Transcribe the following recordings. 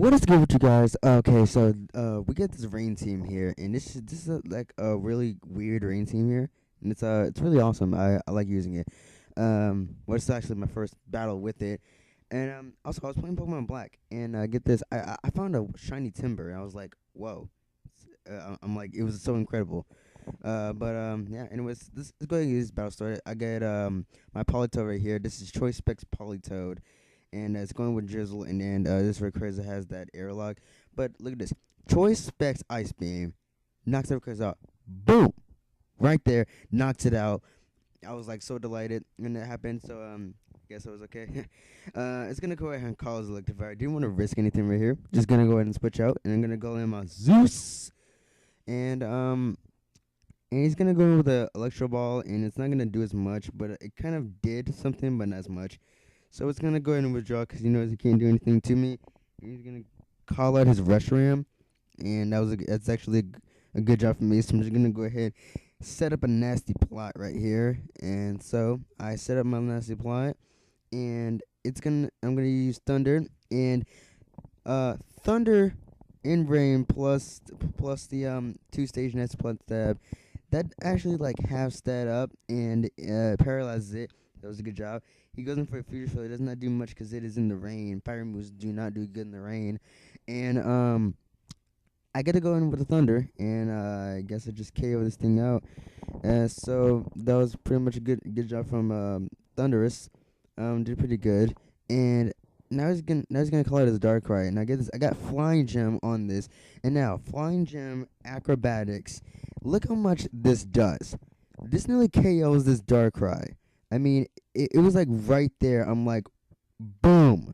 What is good with you guys? Okay, so we get this rain team here, and this is like a really weird rain team here, and it's really awesome. I like using it. Well, it's actually my first battle with it, and also I was playing Pokemon Black, and get this, I found a shiny timber, and I was like, whoa, I'm like, it was so incredible. But yeah. Anyways, let's go ahead and get this battle started. I get my Politoed right here. This is Choice Specs Politoed, and it's going with Drizzle, and then this Rayquaza has that airlock. But look at this, Choice Specs Ice Beam knocks that Rayquaza out. Boom, right there, knocks it out. I was like so delighted when that happened. So guess I was okay. It's gonna go ahead and call as Electivire. I didn't want to risk anything right here. Just gonna go ahead and switch out, and I'm gonna go in my Zeus, and he's gonna go in with the Electro Ball, and it's not gonna do as much, but it kind of did something, but not as much. So it's gonna go ahead and withdraw because he knows he can't do anything to me. And he's gonna call out his Reshiram, and that's actually a good job for me. So I'm just gonna go ahead, set up a nasty plot right here, and so I set up my nasty plot, and I'm gonna use Thunder, and Thunder in Rain plus the 2 stage nest plus stab. That actually like halves that up and paralyzes it. That was a good job. He goes in for a future field. It does not do much because it is in the rain. Fire moves do not do good in the rain. And I get to go in with a thunder, and I guess I just KO this thing out. So that was pretty much a good job from Thunderous. Did pretty good. And now he's gonna call it his Darkrai. And I get this. I got Flying Gem on this, and now Flying Gem Acrobatics. Look how much this does. This nearly KOs this Darkrai. I mean, it was like right there. I'm like, boom.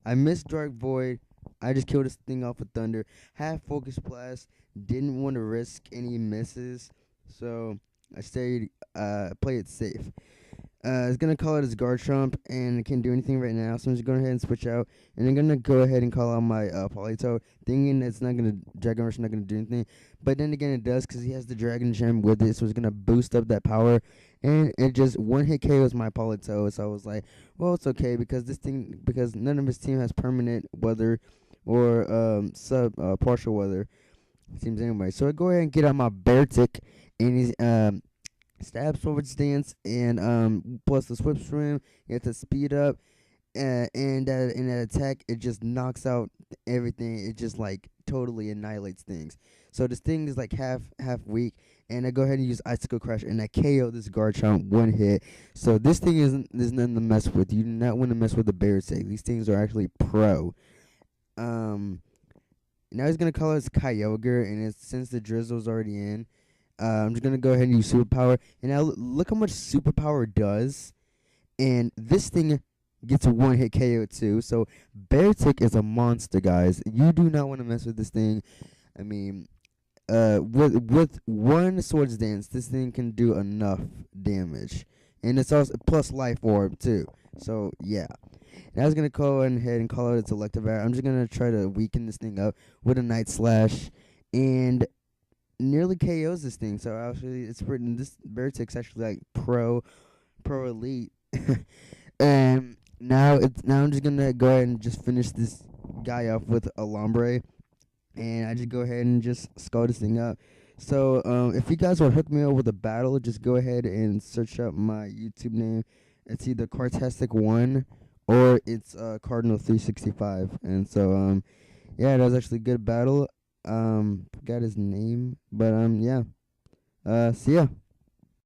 I missed Dark Void. I just killed this thing off with Thunder. Half Focus Blast. Didn't want to risk any misses. So I stayed, play it safe. It's gonna call it his Garchomp, and it can't do anything right now, so I'm just going ahead and switch out, and I'm gonna go ahead and call out my Politoed, thinking it's not gonna Dragon Rush, not gonna do anything, but then again it does, because he has the Dragon Gem with it, so it's gonna boost up that power, and it just one hit KOs my Politoed. So I was like, well, it's okay, because none of his team has permanent weather or partial weather, it seems anyway. So I go ahead and get out my Beartic, and he's stab forward stance, and plus the Swift Swim, you have to speed up, and that in that attack it just knocks out everything. It just like totally annihilates things. So this thing is like half weak, and I go ahead and use Icicle Crash, and I KO this Garchomp one hit. So this thing there's nothing to mess with. You do not want to mess with the Beartic. These things are actually pro. Now he's gonna call us Kyogre, and since the Drizzle's already in, I'm just gonna go ahead and use Superpower. And now look how much Superpower does. And this thing gets a one hit KO too. So Beartic is a monster, guys. You do not want to mess with this thing. I mean, with one Swords Dance, this thing can do enough damage, and it's also plus Life Orb too. So yeah. And I was gonna go ahead and call it its Electivire. I'm just gonna try to weaken this thing up with a Night Slash, and nearly KOs this thing. So actually, it's pretty. This Beartic's actually like pro elite. And now I'm just gonna go ahead and just finish this guy off with a Lombre, and I just go ahead and just skull this thing up. So if you guys want to hook me up with a battle, just go ahead and search up my YouTube name. It's either Cartastic1 or it's Cardinal365. And so yeah, that was actually a good battle. Forgot his name, but yeah. See ya.